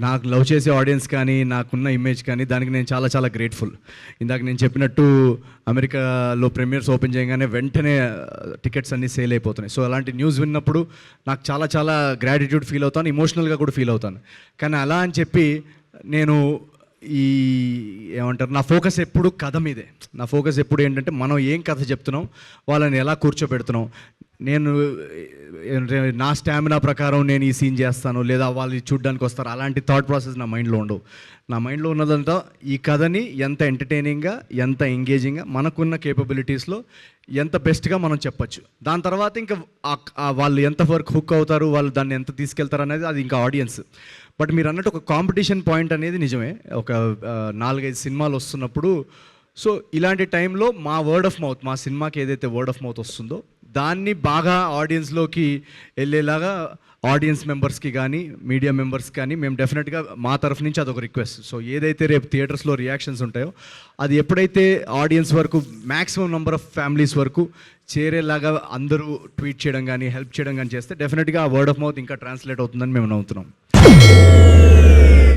నాకు లవ్ చేసే ఆడియన్స్ కానీ నాకున్న ఇమేజ్ కానీ దానికి నేను చాలా చాలా గ్రేట్ఫుల్. ఇందాక నేను చెప్పినట్టు అమెరికాలో ప్రీమియర్స్ ఓపెన్ చేయగానే వెంటనే టికెట్స్ అన్నీ సేల్ అయిపోతున్నాయి. సో అలాంటి న్యూస్ విన్నప్పుడు నాకు చాలా చాలా గ్రాటిట్యూడ్ ఫీల్ అవుతాను, ఇమోషనల్గా కూడా ఫీల్ అవుతాను. కానీ అలా అని చెప్పి నేను ఏమంటారు, నా ఫోకస్ ఎప్పుడు కథ మీదే. నా ఫోకస్ ఎప్పుడు ఏంటంటే మనం ఏం కథ చెప్తున్నాం, వాళ్ళని ఎలా కూర్చోబెడుతున్నాం. నేను నా స్టామినా ప్రకారం నేను ఈ సీన్ చేస్తాను లేదా వాళ్ళు చూడ్డానికి వస్తారు, అలాంటి థాట్ ప్రాసెస్ నా మైండ్లో ఉండవు. నా మైండ్లో ఉన్నదంతా ఈ కథని ఎంత ఎంటర్టైనింగ్గా, ఎంత ఎంగేజింగ్గా, మనకున్న కేపబిలిటీస్లో ఎంత బెస్ట్గా మనం చెప్పచ్చు. దాని తర్వాత ఇంకా వాళ్ళు ఎంత వరకు హుక్ అవుతారు, వాళ్ళు దాన్ని ఎంత తీసుకెళ్తారు అనేది అది ఇంకా ఆడియన్స్. బట్ మీరు అన్నట్టు ఒక కాంపిటీషన్ పాయింట్ అనేది నిజమే. ఒక 4-5 సినిమాలు వస్తున్నప్పుడు సో ఇలాంటి టైంలో మా వర్డ్ ఆఫ్ మౌత్, మా సినిమాకి ఏదైతే వర్డ్ ఆఫ్ మౌత్ వస్తుందో దాన్ని బాగా ఆడియన్స్లోకి వెళ్ళేలాగా ఆడియన్స్ మెంబర్స్కి కానీ మీడియా మెంబర్స్ కానీ మేము డెఫినెట్గా మా తరఫు నుంచి అదొక రిక్వెస్ట్. సో ఏదైతే రేపు థియేటర్స్లో రియాక్షన్స్ ఉంటాయో అది ఎప్పుడైతే ఆడియన్స్ వరకు మ్యాక్సిమం నెంబర్ ఆఫ్ ఫ్యామిలీస్ వరకు చేరేలాగా అందరూ ట్వీట్ చేయడం కానీ హెల్ప్ చేయడం కానీ చేస్తే డెఫినెట్గా ఆ వర్డ్ ఆఫ్ మౌత్ ఇంకా ట్రాన్స్లేట్ అవుతుందని మేము నమ్ముతున్నాం.